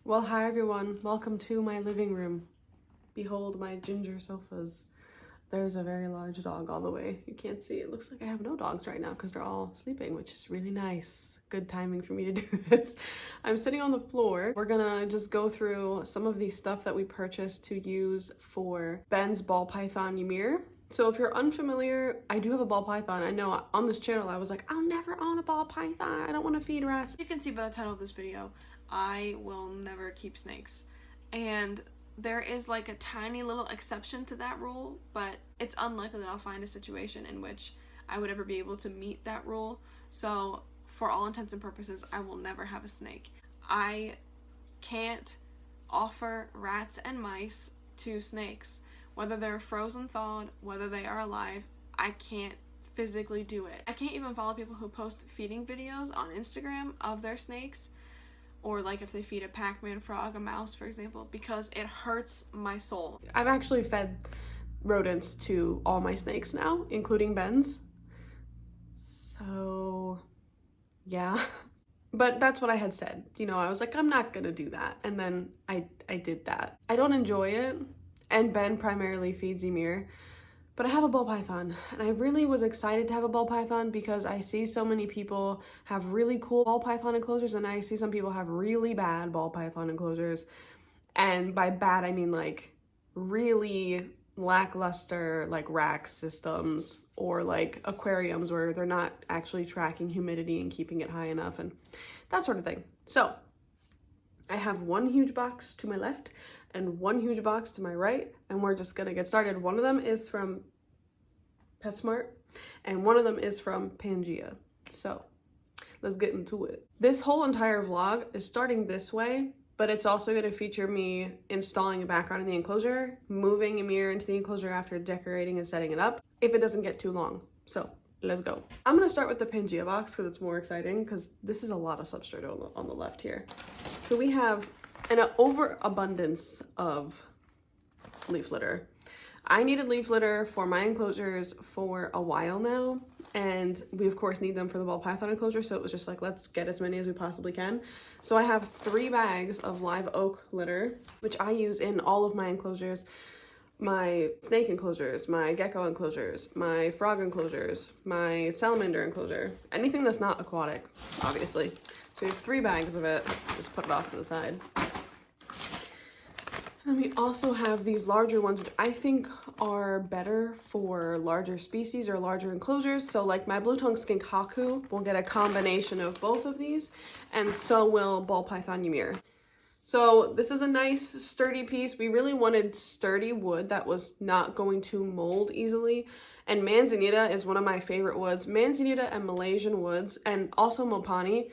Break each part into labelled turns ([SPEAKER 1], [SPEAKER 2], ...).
[SPEAKER 1] Well, hi everyone. Welcome to my living room. Behold my ginger sofas. There's a very large dog all the way. You can't see. It looks like I have no dogs right now because they're all sleeping, which is really nice. Good timing for me to do this. I'm sitting on the floor. We're gonna just go through some of the stuff that we purchased to use for Ben's ball python Ymir. So if you're unfamiliar, I do have a ball python. I know on this channel I was like, I'll never own a ball python. I don't want to feed rats.
[SPEAKER 2] You can see by the title of this video, I will never keep snakes. And there is like a tiny little exception to that rule, but it's unlikely that I'll find a situation in which I would ever be able to meet that rule. So for all intents and purposes, I will never have a snake. I can't offer rats and mice to snakes. Whether they're frozen thawed, whether they are alive, I can't physically do it. I can't even follow people who post feeding videos on Instagram of their snakes, or like if they feed a Pac-Man frog, a mouse, for example, because it hurts my soul.
[SPEAKER 1] I've actually fed rodents to all my snakes now, including Ben's. So, yeah. But that's what I had said. You know, I was like, I'm not gonna do that. And then I did that. I don't enjoy it. And Ben primarily feeds Ymir. But I have a ball python, and I really was excited to have a ball python because I see so many people have really cool ball python enclosures, and I see some people have really bad ball python enclosures. And by bad, I mean like really lackluster like rack systems or like aquariums where they're not actually tracking humidity and keeping it high enough and that sort of thing. So I have one huge box to my left and one huge box to my right, and we're just gonna get started. One of them is from PetSmart and one of them is from Pangea. So let's get into it. This whole entire vlog is starting this way, but it's also gonna feature me installing a background in the enclosure, moving Ymir into the enclosure after decorating and setting it up, if it doesn't get too long. So let's go. I'm gonna start with the Pangea box because it's more exciting because this is a lot of substrate on the left here. So we have an overabundance of leaf litter. I needed leaf litter for my enclosures for a while now, and we of course need them for the ball python enclosure, so it was just like, let's get as many as we possibly can. So I have 3 bags of live oak litter, which I use in all of my enclosures. My snake enclosures, my gecko enclosures, my frog enclosures, my salamander enclosure, anything that's not aquatic, obviously. So we have 3 bags of it. Just put it off to the side. And we also have these larger ones, which I think are better for larger species or larger enclosures. So like my blue-tongued skink Haku will get a combination of both of these, and so will ball python Ymir. So this is a nice sturdy piece. We really wanted sturdy wood that was not going to mold easily. And manzanita is one of my favorite woods. Manzanita and Malaysian woods, and also mopani,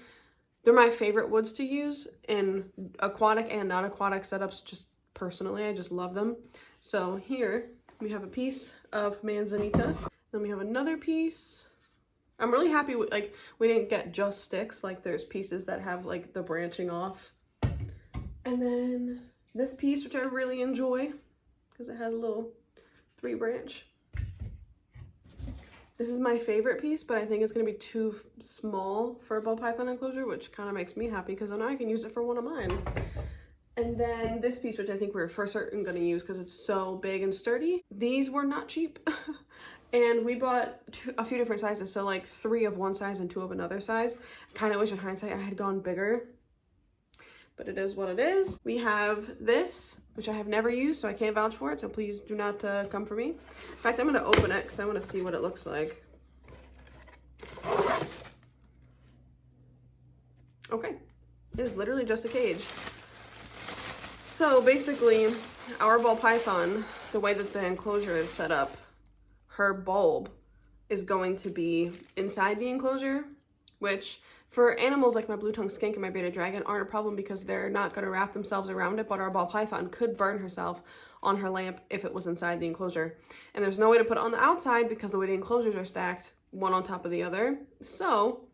[SPEAKER 1] they're my favorite woods to use in aquatic and non-aquatic setups. Just personally, I just love them. So here we have a piece of manzanita. Then we have another piece. I'm really happy with, like, we didn't get just sticks. Like there's pieces that have like the branching off. And then this piece, which I really enjoy because it has a little 3 branch. This is my favorite piece, but I think it's gonna be too small for a ball python enclosure, which kind of makes me happy because now I can use it for one of mine. And then this piece, which I think we're for certain gonna use because it's so big and sturdy. These were not cheap. And we bought a few different sizes, so like 3 of one size and 2 of another size. I kind of wish in hindsight I had gone bigger, but it is what it is. We have this, which I have never used, so I can't vouch for it, so please do not come for me. In fact, I'm gonna open it because I want to see what it looks like. Okay, it is literally just a cage. So basically, our ball python, the way that the enclosure is set up, her bulb is going to be inside the enclosure, which for animals like my blue-tongued skink and my bearded dragon aren't a problem because they're not going to wrap themselves around it, but our ball python could burn herself on her lamp if it was inside the enclosure. And there's no way to put it on the outside because the way the enclosures are stacked, one on top of the other. So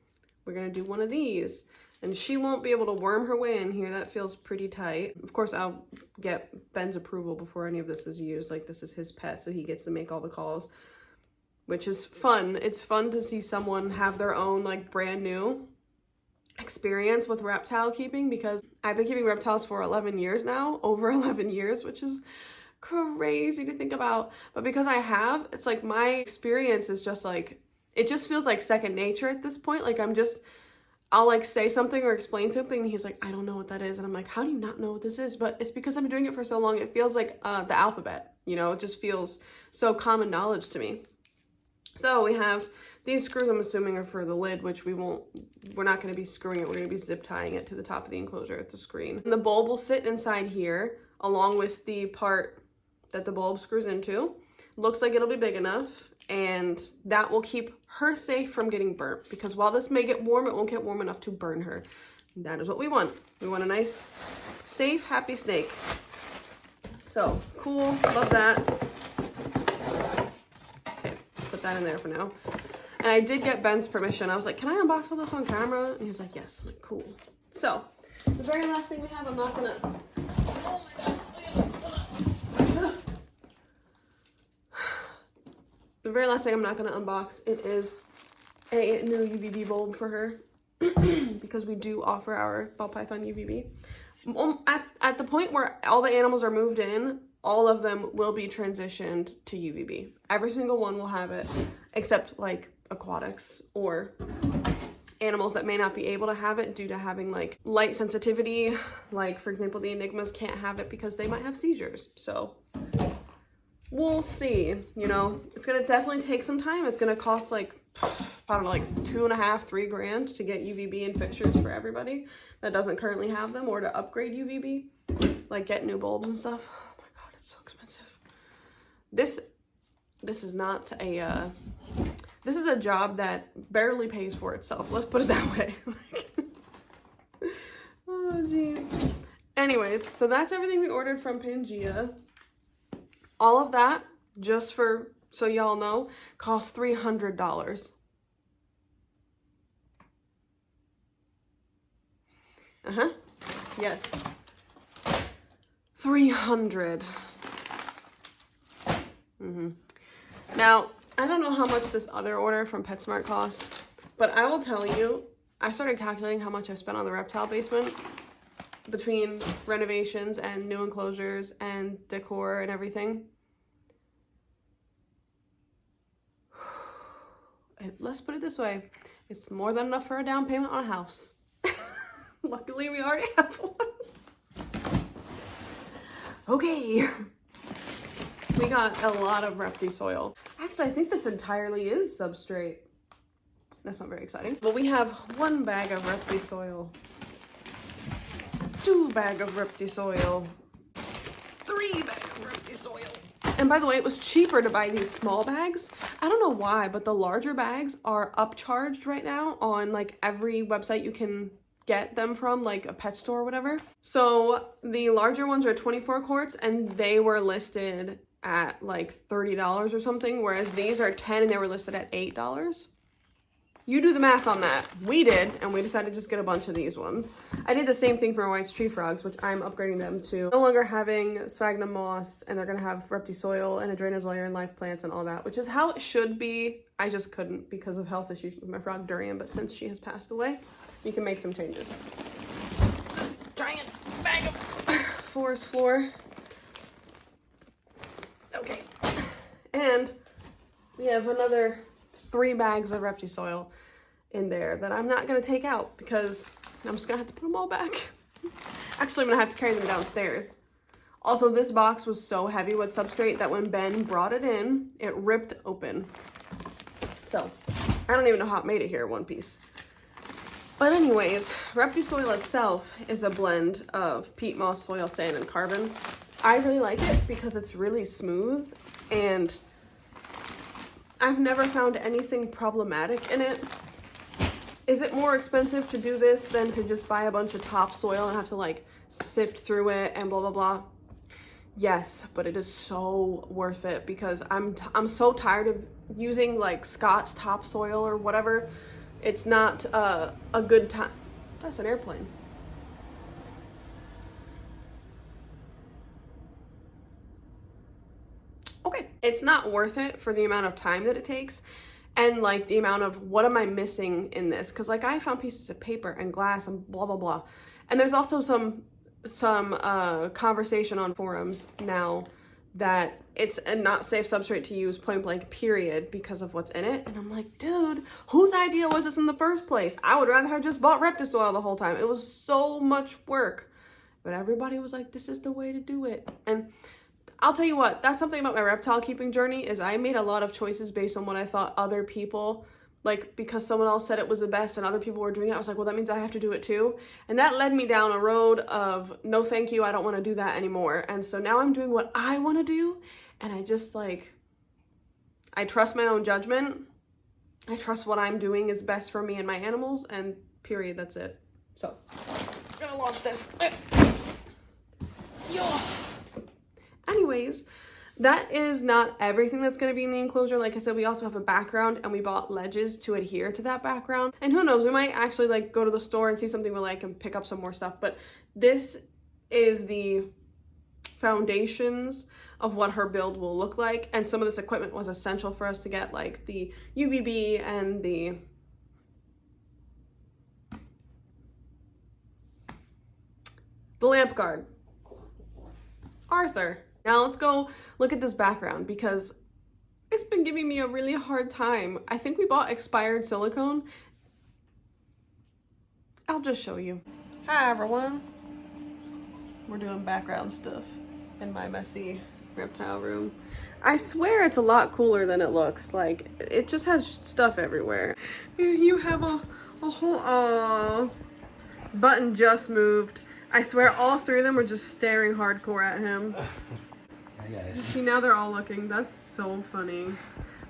[SPEAKER 1] we're going to do one of these. And she won't be able to worm her way in here. That feels pretty tight. Of course, I'll get Ben's approval before any of this is used. Like, this is his pet, so he gets to make all the calls, which is fun. It's fun to see someone have their own, like, brand new experience with reptile keeping because I've been keeping reptiles for 11 years now, over 11 years, which is crazy to think about. But because I have, it's like my experience is just like, it just feels like second nature at this point. Like I'll like say something or explain something and he's like, I don't know what that is. And I'm like, how do you not know what this is? But it's because I've been doing it for so long. It feels like the alphabet, you know, it just feels so common knowledge to me. So we have these screws, I'm assuming are for the lid, which we're not going to be screwing it. We're going to be zip tying it to the top of the enclosure at the screen. And the bulb will sit inside here along with the part that the bulb screws into. Looks like it'll be big enough, and that will keep her safe from getting burnt, because while this may get warm, it won't get warm enough to burn her. That is what we want. We want a nice, safe, happy snake. So cool, love that. Okay, put that in there for now. And I did get Ben's permission. I was like, can I unbox all this on camera? And he was like, yes. I'm like, cool. So the very last thing we have, I'm not gonna, oh my God. The very last thing I'm not going to unbox, it is a new UVB bulb for her because we do offer our ball python UVB. At the point where all the animals are moved in, all of them will be transitioned to UVB. Every single one will have it, except like aquatics or animals that may not be able to have it due to having like light sensitivity. Like for example, the enigmas can't have it because they might have seizures. So we'll see, you know, it's gonna definitely take some time. It's gonna cost like, I don't know, like $2.5 to $3 grand to get UVB and fixtures for everybody that doesn't currently have them, or to upgrade UVB, like get new bulbs and stuff. Oh my God, it's so expensive. This is not a, this is a job that barely pays for itself. Let's put it that way. Oh geez. Anyways, so that's everything we ordered from Pangea. All of that, just for, so y'all know, cost $300. Yes. 300. Now, I don't know how much this other order from PetSmart cost, but I will tell you, I started calculating how much I spent on the reptile basement between renovations and new enclosures and decor and everything. Let's put it this way. It's more than enough for a down payment on a house. Luckily, we already have one. Okay. We got a lot of repti soil. Actually, I think this entirely is substrate. That's not very exciting. But we have 1 bag of repti soil. 2 bags of repti soil, 3 bags of repti soil. And by the way, it was cheaper to buy these small bags. I don't know why, but the larger bags are upcharged right now on like every website you can get them from, like a pet store or whatever. So the larger ones are 24 quarts and they were listed at like $30 or something, whereas these are 10 and they were listed at $8. You do the math on that. We did, and we decided to just get a bunch of these ones. I did the same thing for my White's tree frogs, which I'm upgrading them to no longer having sphagnum moss, and they're gonna have repti soil and a drainage layer and live plants and all that, which is how it should be. I just couldn't because of health issues with my frog Durian, but since she has passed away, you can make some changes. This giant bag of forest floor. Okay, and we have another 3 bags of repti soil in there that I'm not gonna take out because I'm just gonna have to put them all back. Actually, I'm gonna have to carry them downstairs. Also, this box was so heavy with substrate that when Ben brought it in, it ripped open. So, I don't even know how it made it here in one piece. But anyways, repti soil itself is a blend of peat moss, soil, sand, and carbon. I really like it because it's really smooth, and I've never found anything problematic in it. Is it more expensive to do this than to just buy a bunch of topsoil and have to like sift through it and blah, blah, blah? Yes, but it is so worth it because I'm so tired of using like Scott's topsoil or whatever. It's not a good time. That's an airplane. Okay, it's not worth it for the amount of time that it takes and like the amount of what am I missing in this? Because like I found pieces of paper and glass and blah, blah, blah. And there's also some conversation on forums now that it's a not safe substrate to use, point blank, period, because of what's in it. And I'm like, dude, whose idea was this in the first place? I would rather have just bought reptile the whole time. It was so much work. But everybody was like, this is the way to do it. And I'll tell you what, that's something about my reptile keeping journey, is I made a lot of choices based on what I thought other people, like, because someone else said it was the best and other people were doing it, I was like, well, that means I have to do it too. And that led me down a road of, no thank you, I don't want to do that anymore. And so now I'm doing what I want to do, and I just, like, I trust my own judgment. I trust what I'm doing is best for me and my animals, and period, that's it. So, I'm gonna launch this. Yo. Anyways, that is not everything that's going to be in the enclosure. Like I said, we also have a background, and we bought ledges to adhere to that background. And who knows, we might actually like go to the store and see something we like and pick up some more stuff. But this is the foundations of what her build will look like. And some of this equipment was essential for us to get, like the UVB and the lamp guard. Arthur. Now let's go look at this background, because it's been giving me a really hard time. I think we bought expired silicone. I'll just show you. Hi everyone. We're doing background stuff in my messy reptile room. I swear it's a lot cooler than it looks. Like, it just has stuff everywhere. You have a whole, Button just moved. I swear all three of them were just staring hardcore at him. Hi guys. See, now they're all looking. That's so funny.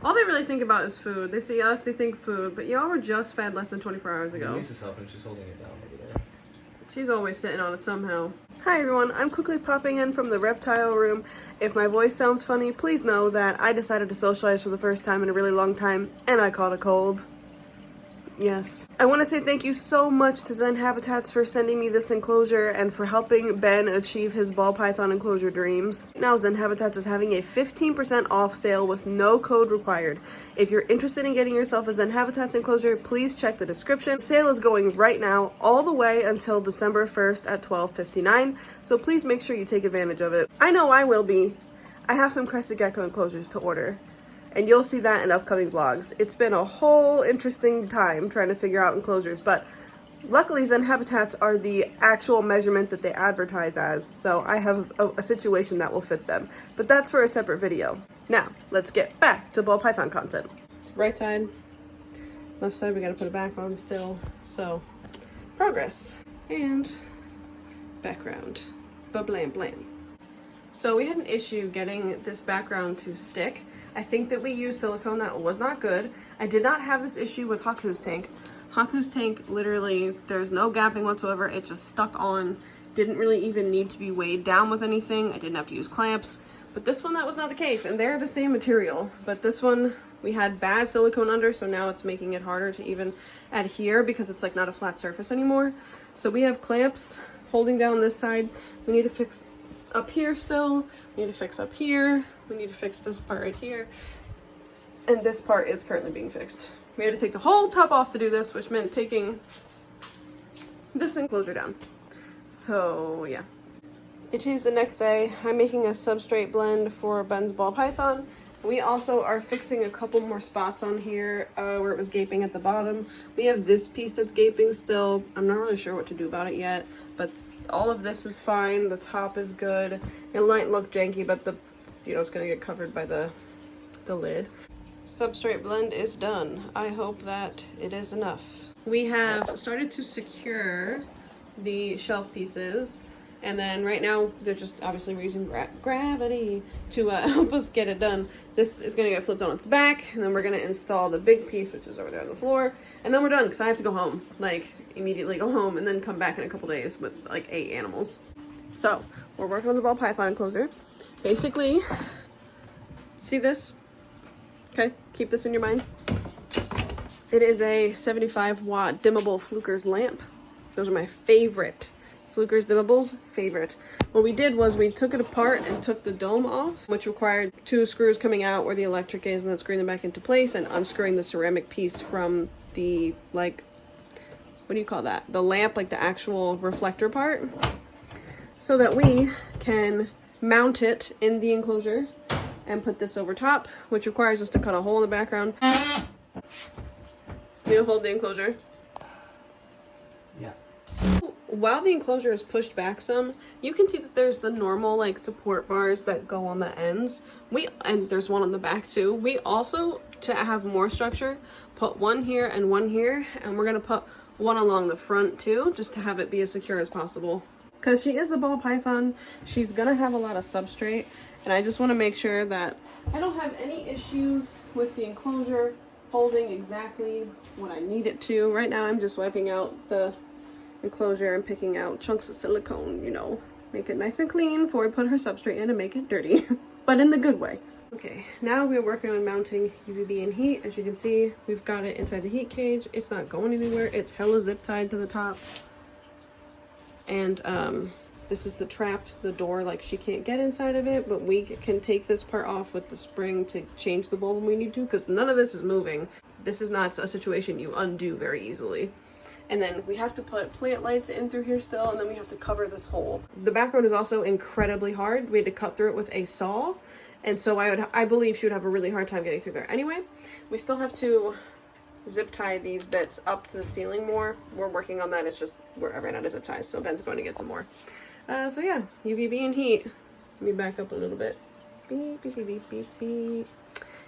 [SPEAKER 1] All they really think about is food. They see us, they think food, but y'all were just fed less than 24 hours ago.
[SPEAKER 3] Lisa's helping, she's holding it down over there.
[SPEAKER 1] She's always sitting on it somehow. Hi everyone, I'm quickly popping in from the reptile room. If my voice sounds funny, please know that I decided to socialize for the first time in a really long time, and I caught a cold. Yes. I want to say thank you so much to Zen Habitats for sending me this enclosure and for helping Ben achieve his ball python enclosure dreams. Now Zen Habitats is having a 15% off sale with no code required. If you're interested in getting yourself a Zen Habitats enclosure, please check the description. Sale is going right now all the way until December 1st at 12:59, so please make sure you take advantage of it. I know I will be. I have some crested gecko enclosures to order, and you'll see that in upcoming vlogs. It's been a whole interesting time trying to figure out enclosures, but luckily Zen Habitats are the actual measurement that they advertise as, so I have a situation that will fit them. But that's for a separate video. Now, let's get back to ball python content. Right side, left side, we gotta put it back on still. So, progress. And background. Ba-blam blam. So we had an issue getting this background to stick. I think that we used silicone that was not good. I did not have this issue with Haku's tank. Haku's tank, literally, there's no gapping whatsoever. It just stuck on. Didn't really even need to be weighed down with anything. I didn't have to use clamps. But this one, that was not the case. And they're the same material. But this one, we had bad silicone under, so now it's making it harder to even adhere because it's like not a flat surface anymore. So we have clamps holding down this side. We need to fix up here still. We need to fix up here. We need to fix this part right here. And this part is currently being fixed. We had to take the whole top off to do this, which meant taking this enclosure down. So yeah. It is the next day. I'm making a substrate blend for Ben's ball python. We also are fixing a couple more spots on here where it was gaping at the bottom. We have this piece that's gaping still. I'm not really sure what to do about it yet, but all of this is fine. The top is good. It might look janky, but it's gonna get covered by the lid. Substrate blend is done. I hope that it is enough. We have started to secure the shelf pieces, and then right now they're just obviously we're using gravity to help us get it done. This is gonna get flipped on its back, and then we're gonna install the big piece, which is over there on the floor, and then we're done because I have to go home, like immediately go home, and then come back in a couple days with like 8 animals. So we're working on the ball python enclosure. Basically, see this? Okay, keep this in your mind. It is a 75-watt dimmable Fluker's lamp. Those are my favorite. Fluker's dimmables, favorite. What we did was we took it apart and took the dome off, which required 2 screws coming out where the electric is and then screwing them back into place and unscrewing the ceramic piece from the, like, what do you call that? The lamp, like the actual reflector part, so that we can mount it in the enclosure and put this over top, which requires us to cut a hole in the background. You hold the enclosure.
[SPEAKER 3] Yeah.
[SPEAKER 1] While the enclosure is pushed back some, you can see that there's the normal like support bars that go on the ends. And there's one on the back too. We also, to have more structure, put one here, and we're gonna put one along the front too, just to have it be as secure as possible. Because she is a ball python, she's gonna have a lot of substrate, and I just want to make sure that I don't have any issues with the enclosure holding exactly what I need it to. Right now I'm just wiping out the enclosure and picking out chunks of silicone, you know, make it nice and clean before we put her substrate in and make it dirty, but in the good way. Okay, now we're working on mounting UVB and heat. As you can see, we've got it inside the heat cage. It's not going anywhere. It's hella zip tied to the top. And this is the trap, the door, like she can't get inside of it, but we can take this part off with the spring to change the bulb when we need to, because none of this is moving. This is not a situation you undo very easily. And then we have to put plant lights in through here still, and then we have to cover this hole. The background is also incredibly hard. We had to cut through it with a saw, and so I believe she would have a really hard time getting through there. Anyway, we still have to zip tie these bits up to the ceiling more. We're working on that. It's just I ran out of zip ties, so Ben's going to get some more. So yeah, UVB and heat. Let me back up a little bit. Beep, beep, beep, beep, beep, beep.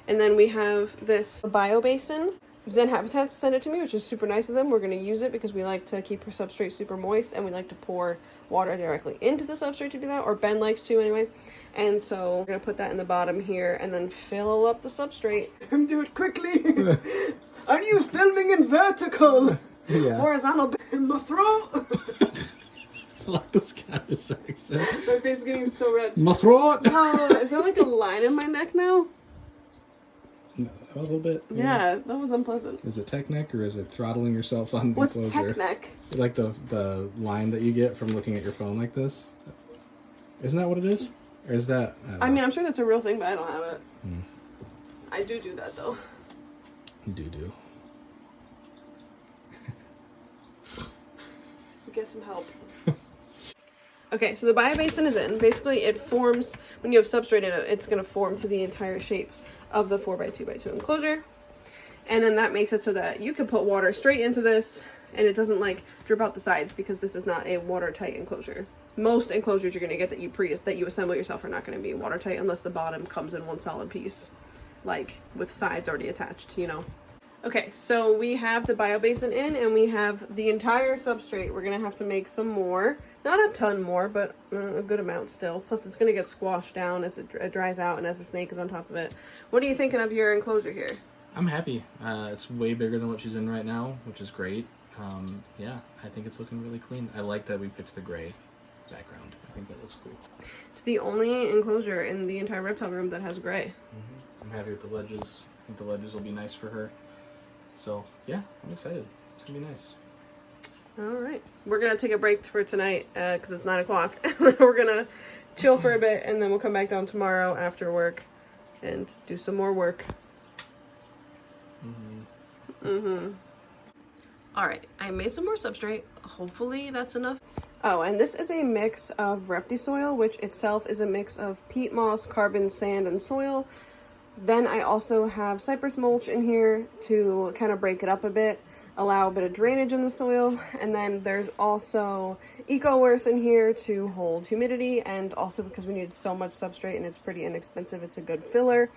[SPEAKER 1] And then we have this bio basin. Zen Habitats sent it to me, which is super nice of them. We're going to use it because we like to keep her substrate super moist, and we like to pour water directly into the substrate to do that, or Ben likes to anyway. And so we're going to put that in the bottom here and then fill up the substrate.
[SPEAKER 3] Do it quickly! Are you filming in vertical?
[SPEAKER 4] Yeah.
[SPEAKER 3] Horizontal in my throat?
[SPEAKER 4] I like the Scottish accent.
[SPEAKER 1] My face is getting so red.
[SPEAKER 4] My throat!
[SPEAKER 1] Oh, is there like a line in my neck now?
[SPEAKER 4] No, a little bit.
[SPEAKER 1] Yeah, that was unpleasant.
[SPEAKER 4] Is it tech neck or is it throttling yourself on the
[SPEAKER 1] What's
[SPEAKER 4] enclosure?
[SPEAKER 1] tech neck?
[SPEAKER 4] Like the line that you get from looking at your phone like this? Isn't that what it is? Or is that...
[SPEAKER 1] I mean, I'm sure that's a real thing, but I don't have it.
[SPEAKER 4] Hmm.
[SPEAKER 1] I do that though.
[SPEAKER 4] You do.
[SPEAKER 1] Get some help. Okay, so the bio basin is in. Basically, it forms, when you have substrate in it, it's going to form to the entire shape of the 4x2x2 enclosure. And then that makes it so that you can put water straight into this, and it doesn't like drip out the sides, because this is not a watertight enclosure. Most enclosures you're going to get that you assemble yourself are not going to be watertight unless the bottom comes in one solid piece, like with sides already attached, you know. Okay, so we have the bio basin in, and we have the entire substrate. We're going to have to make some more. Not a ton more, but a good amount still. Plus, it's going to get squashed down as it dries out and as the snake is on top of it. What are you thinking of your enclosure here?
[SPEAKER 5] I'm happy. It's way bigger than what she's in right now, which is great. Yeah, I think it's looking really clean. I like that we picked the gray background. I think that looks cool.
[SPEAKER 1] It's the only enclosure in the entire reptile room that has gray.
[SPEAKER 5] Mm-hmm. I'm happy with the ledges. I think the ledges will be nice for her. So, yeah, I'm excited. It's going to be nice.
[SPEAKER 1] All right. We're going to take a break for tonight because it's 9 o'clock. We're going to chill for a bit, and then we'll come back down tomorrow after work and do some more work. All right. I made some more substrate. Hopefully that's enough. Oh, and this is a mix of repti-soil, which itself is a mix of peat moss, carbon, sand, and soil. Then I also have cypress mulch in here to kind of break it up a bit, allow a bit of drainage in the soil. And then there's also eco earth in here to hold humidity, and also because we need so much substrate and it's pretty inexpensive, it's a good filler.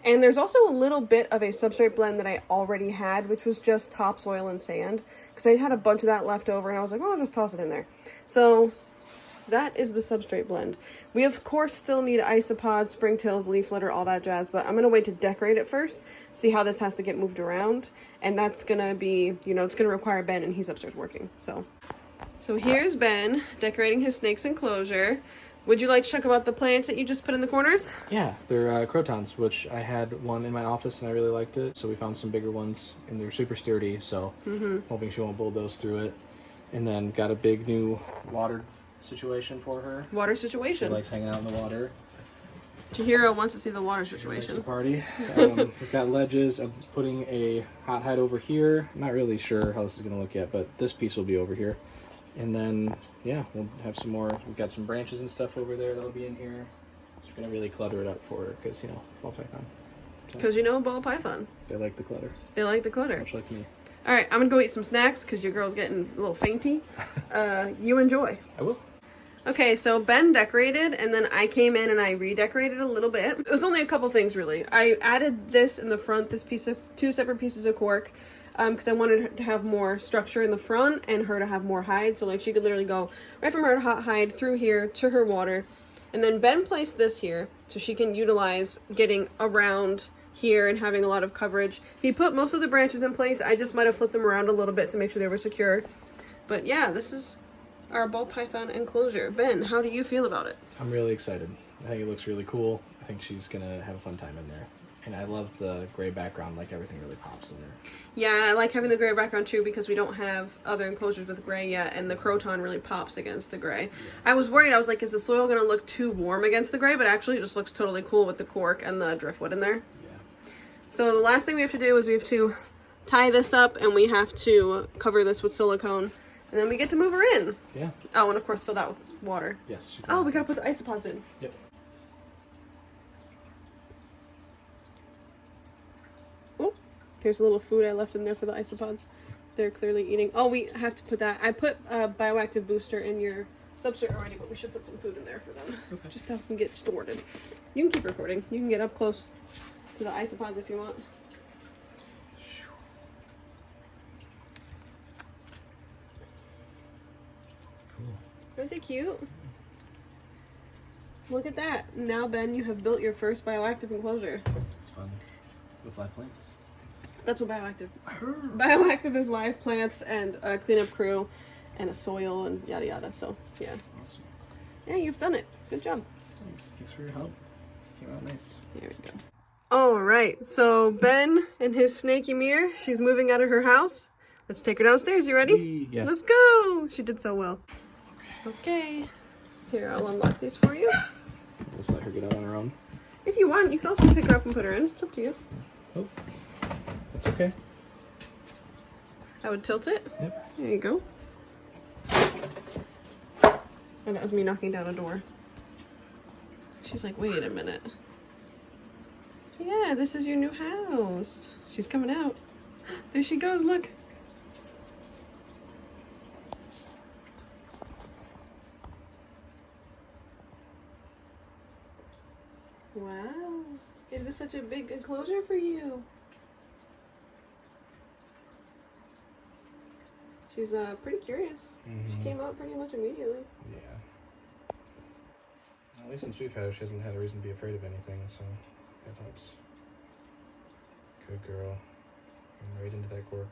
[SPEAKER 1] And there's also a little bit of a substrate blend that I already had, which was just topsoil and sand, because I had a bunch of that left over and I was like, oh, I'll just toss it in there. So that is the substrate blend. We of course still need isopods, springtails, leaf litter, all that jazz, but I'm going to wait to decorate it first, see how this has to get moved around, and that's going to be, you know, it's going to require Ben, and he's upstairs working. So here's Ben decorating his snake's enclosure. Would you like to talk about the plants that you just put in the corners?
[SPEAKER 5] Yeah, they're crotons, which I had one in my office and I really liked it. So we found some bigger ones and they're super sturdy. So hoping she won't bulldoze through it. And then got a big new water situation for her.
[SPEAKER 1] Water
[SPEAKER 5] She
[SPEAKER 1] situation.
[SPEAKER 5] likes hanging out in the water.
[SPEAKER 1] Chihiro wants to see the water
[SPEAKER 5] It's a
[SPEAKER 1] situation.
[SPEAKER 5] party. We've got ledges. I'm putting a hot hide over here. I'm not really sure how this is going to look yet, but this piece will be over here. And then, yeah, we'll have some more. We've got some branches and stuff over there that'll be in here. Just going to really clutter it up for her because, you know, ball python.
[SPEAKER 1] Because you know ball python.
[SPEAKER 5] They like the clutter,
[SPEAKER 1] They like the clutter.
[SPEAKER 5] much like me.
[SPEAKER 1] All right, I'm going to go eat some snacks because your girl's getting a little fainty. You enjoy.
[SPEAKER 5] I will.
[SPEAKER 1] Okay, so Ben decorated, and then I came in and I redecorated a little bit. It was only a couple things, really. I added this in the front, this piece of 2 separate pieces of cork, because I wanted her to have more structure in the front and her to have more hide. So, like, she could literally go right from her hot hide through here to her water. And then Ben placed this here so she can utilize getting around here and having a lot of coverage. He put most of the branches in place. I just might have flipped them around a little bit to make sure they were secure. But yeah, this is our ball python enclosure. Ben, how do you feel about it?
[SPEAKER 5] I'm really excited. I think it looks really cool. I think she's going to have a fun time in there. And I love the gray background, like everything really pops in there.
[SPEAKER 1] Yeah, I like having the gray background too because we don't have other enclosures with gray yet, and the croton really pops against the gray. I was worried, I was like, is the soil going to look too warm against the gray? But actually it just looks totally cool with the cork and the driftwood in there.
[SPEAKER 5] Yeah.
[SPEAKER 1] So the last thing we have to do is we have to tie this up and we have to cover this with silicone. And then we get to move her in.
[SPEAKER 5] Yeah.
[SPEAKER 1] Oh, and of course fill that with water.
[SPEAKER 5] Yes.
[SPEAKER 1] Oh, we gotta put the isopods in.
[SPEAKER 5] Yep.
[SPEAKER 1] Oh, here's a little food I left in there for the isopods. They're clearly eating. Oh, we have to put that. I put a bioactive booster in your substrate already, but we should put some food in there for them.
[SPEAKER 5] Okay.
[SPEAKER 1] Just to help them get stored. You can keep recording. You can get up close to the isopods if you want. Aren't they cute? Look at that. Now, Ben, you have built your first bioactive enclosure.
[SPEAKER 5] It's fun with live plants.
[SPEAKER 1] That's what bioactive. Bioactive is live plants and a cleanup crew and a soil and yada yada. So, yeah.
[SPEAKER 5] Awesome.
[SPEAKER 1] Yeah, you've done it. Good job.
[SPEAKER 5] Thanks. Thanks for your help. Came out nice.
[SPEAKER 1] There we go. All right. So, Ben and his snake Ymir, she's moving out of her house. Let's take her downstairs. You ready?
[SPEAKER 5] Yeah.
[SPEAKER 1] Let's go. She did so well. Okay. Here, I'll unlock these for you.
[SPEAKER 5] Just let her get out on her own.
[SPEAKER 1] If you want, you can also pick her up and put her in. It's up to you.
[SPEAKER 5] Oh, that's okay.
[SPEAKER 1] I would tilt it.
[SPEAKER 5] Yep.
[SPEAKER 1] There you go. Oh, that was me knocking down a door. She's like, wait a minute. Yeah, this is your new house. She's coming out. There she goes, look. Wow. Is this such a big enclosure for you? She's pretty curious. She came out pretty much immediately.
[SPEAKER 5] Yeah. At least since we've had her, she hasn't had a reason to be afraid of anything, so that helps. Good girl. I'm right into that cork.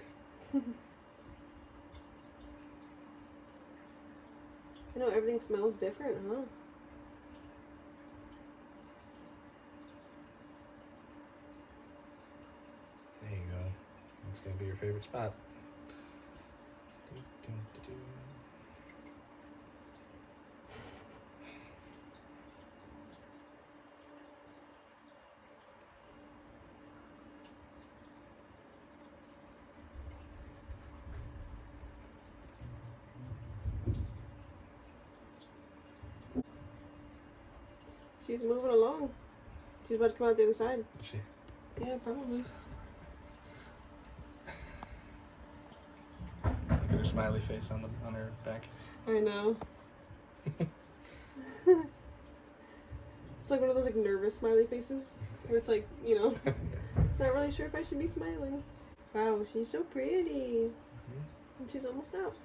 [SPEAKER 1] I know everything smells different, huh?
[SPEAKER 5] There you go. That's gonna be your favorite spot.
[SPEAKER 1] She's moving along. She's about to come out the other side.
[SPEAKER 5] Is she?
[SPEAKER 1] Yeah, probably.
[SPEAKER 5] Look at her smiley face on her back.
[SPEAKER 1] I know. It's like one of those like nervous smiley faces. Where it's like, you know, not really sure if I should be smiling. Wow, she's so pretty. And she's almost out.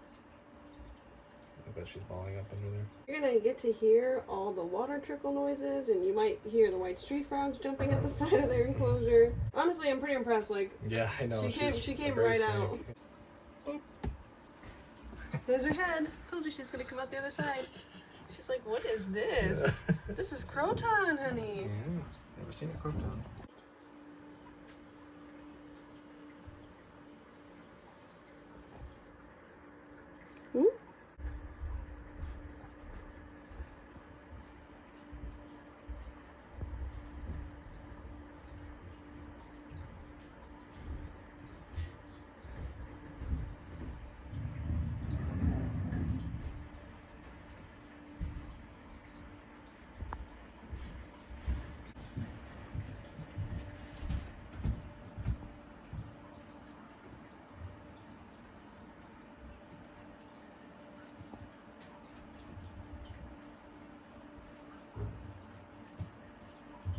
[SPEAKER 5] I bet she's balling up under there.
[SPEAKER 1] You're gonna get to hear all the water trickle noises, and you might hear the white street frogs jumping at the side of their enclosure. Honestly, I'm pretty impressed. Like,
[SPEAKER 5] Yeah, I know.
[SPEAKER 1] she came right out. There's her head. Told you she's gonna come out the other side. She's like, what is this? This is croton, honey.
[SPEAKER 5] Yeah, never seen a croton.
[SPEAKER 1] Ooh.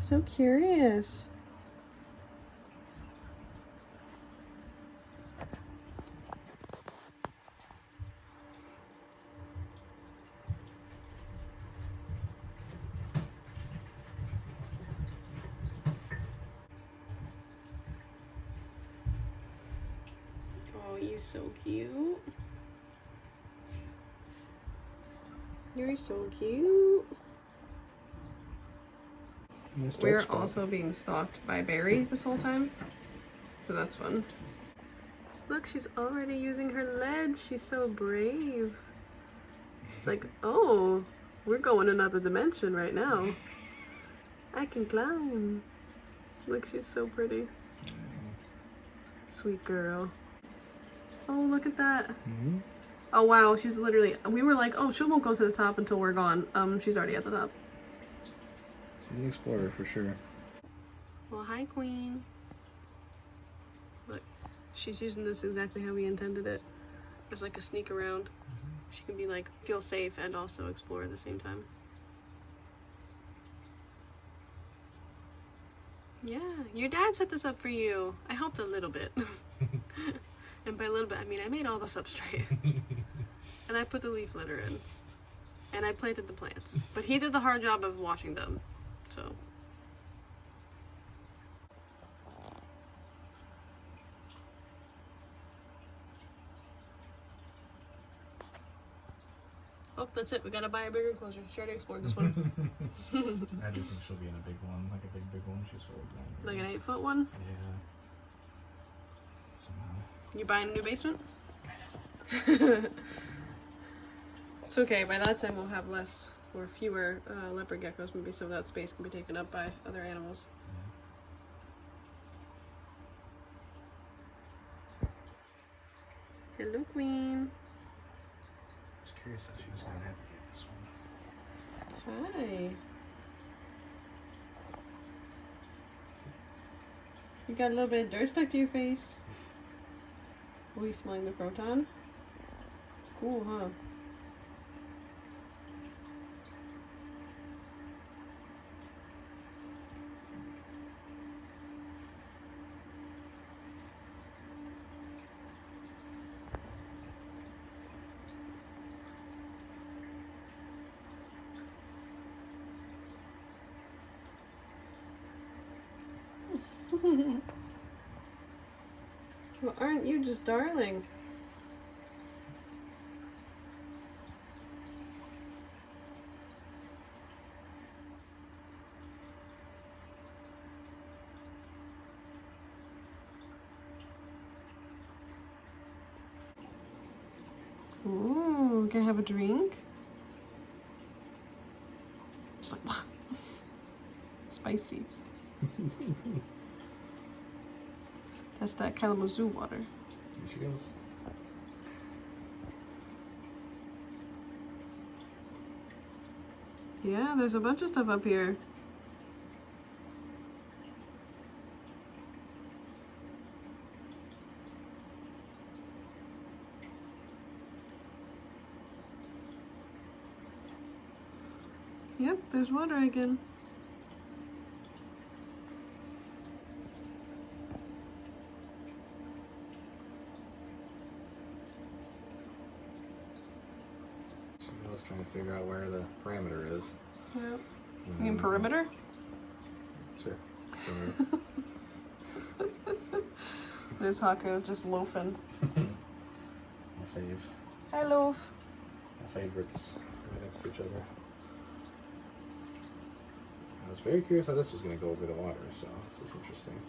[SPEAKER 1] So curious. Oh, you're so cute. You're so cute. We're also being stalked by Barry this whole time, so that's fun. Look, she's already using her ledge. She's so brave. She's like, oh, we're going another dimension right now. I can climb. Look, she's so pretty. Sweet girl. Oh, look at that.
[SPEAKER 4] Mm-hmm.
[SPEAKER 1] Oh wow, she's literally, we were like, oh, she won't go to the top until we're gone. She's already at the top.
[SPEAKER 4] She's an explorer for sure.
[SPEAKER 1] Well, hi, Queen. Look, she's using this exactly how we intended it. As like a sneak around. She can be like, feel safe and also explore at the same time. Yeah, your dad set this up for you. I helped a little bit. And by a little bit, I mean I made all the substrate. And I put the leaf litter in. And I planted the plants. But he did the hard job of washing them. So. Oh, that's it. We gotta buy a bigger enclosure. She already explored this one.
[SPEAKER 4] I do think she'll be in a big one, like a big one. She's full of them.
[SPEAKER 1] Like an 8-foot one?
[SPEAKER 4] Yeah. Somehow.
[SPEAKER 1] You buying a new basement? It's okay. By that time, we'll have less or fewer leopard geckos. Maybe some of that space can be taken up by other animals.
[SPEAKER 4] Yeah.
[SPEAKER 1] Hello, Queen.
[SPEAKER 4] I was curious how she was going to navigate this one.
[SPEAKER 1] Hi. You got a little bit of dirt stuck to your face. Oh, you smelling the croton? It's cool, huh? Well, aren't you just darling? Ooh, can I have a drink? Just like, spicy. That's that Kalamazoo water.
[SPEAKER 4] Here she goes.
[SPEAKER 1] Yeah, there's a bunch of stuff up here. Yep, there's water again.
[SPEAKER 4] I was trying to figure out where the parameter is.
[SPEAKER 1] Yep. You mean perimeter?
[SPEAKER 4] Sure.
[SPEAKER 1] There's Haku just loafing.
[SPEAKER 4] My fave.
[SPEAKER 1] Hi, loaf.
[SPEAKER 4] My favorites right next to each other. I was very curious how this was going to go over the water, so this is interesting.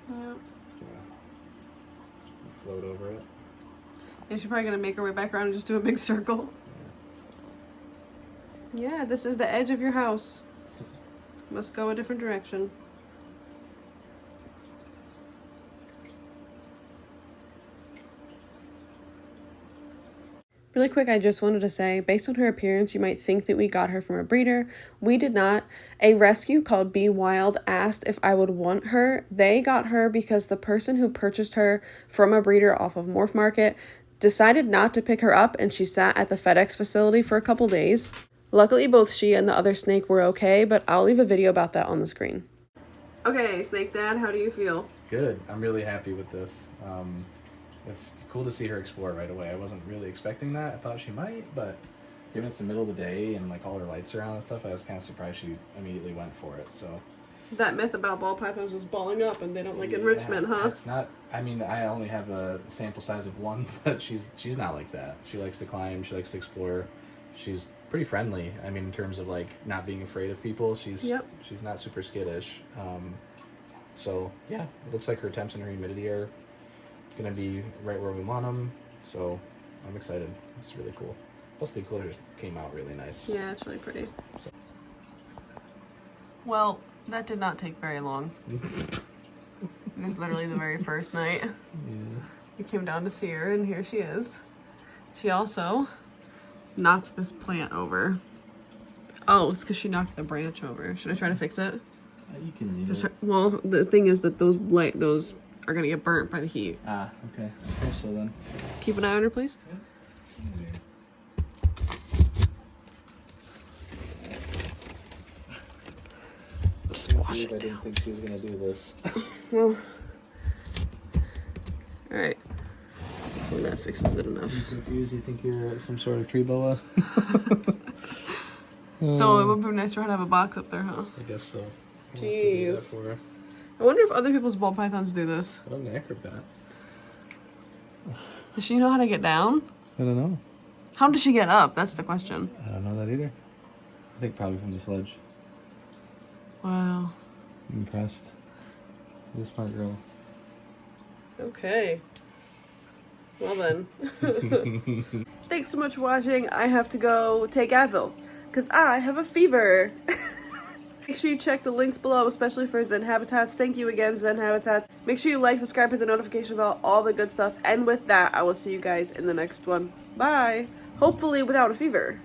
[SPEAKER 1] Yep.
[SPEAKER 4] It's going to float over it.
[SPEAKER 1] Yeah, she's probably gonna make her way back around and just do a big circle. Yeah, this is the edge of your house. Must go a different direction. Really quick, I just wanted to say, based on her appearance, you might think that we got her from a breeder. We did not. A rescue called Be Wild asked if I would want her. They got her because the person who purchased her from a breeder off of Morph Market decided not to pick her up, and she sat at the FedEx facility for a couple days. Luckily, both she and the other snake were okay, but I'll leave a video about that on the screen. Okay, Snake Dad, how do you feel?
[SPEAKER 5] Good. I'm really happy with this. It's cool to see her explore right away. I wasn't really expecting that. I thought she might, but given it's the middle of the day and like all her lights are on and stuff, I was kind of surprised she immediately went for it. So
[SPEAKER 1] That myth about ball pythons was balling up and they don't like enrichment, huh?
[SPEAKER 5] It's not. I mean, I only have a sample size of one, but she's not like that. She likes to climb. She likes to explore. She's pretty friendly. I mean, in terms of like not being afraid of people, she's not super skittish. So yeah, it looks like her temps and her humidity are gonna be right where we want them. So I'm excited. It's really cool. Plus the enclosures came out really nice.
[SPEAKER 1] Yeah, it's really pretty.
[SPEAKER 5] So.
[SPEAKER 1] Well, that did not take very long. It was literally the very first night.
[SPEAKER 5] Yeah.
[SPEAKER 1] We came down to see her and here she is. She also knocked this plant over. Oh, it's because she knocked the branch over. Should I try to fix it?
[SPEAKER 5] You can use it.
[SPEAKER 1] Well, the thing is that those are gonna get burnt by the heat.
[SPEAKER 5] Ah, okay. So then.
[SPEAKER 1] Keep an eye on her, please. Squash it
[SPEAKER 5] I didn't think she was gonna do this.
[SPEAKER 1] Well, all right. Well, that fixes it enough.
[SPEAKER 5] I'm confused. You think you're some sort of tree boa?
[SPEAKER 1] So it would be nice for her to have a box up there, huh?
[SPEAKER 5] I guess so. I'll
[SPEAKER 1] Jeez.
[SPEAKER 5] have to do that for her.
[SPEAKER 1] I wonder if other people's ball pythons do this.
[SPEAKER 5] I'm an acrobat.
[SPEAKER 1] Does she know how to get down?
[SPEAKER 5] I don't know.
[SPEAKER 1] How does she get up? That's the question.
[SPEAKER 5] I don't know that either. I think probably from the sledge.
[SPEAKER 1] Wow.
[SPEAKER 5] I'm impressed. She's a smart girl.
[SPEAKER 1] Okay. Well then. Thanks so much for watching. I have to go take Advil because I have a fever. Make sure you check the links below, especially for Zen Habitats. Thank you again, Zen Habitats. Make sure you like, subscribe, hit the notification bell, all the good stuff. And with that, I will see you guys in the next one. Bye. Hopefully without a fever.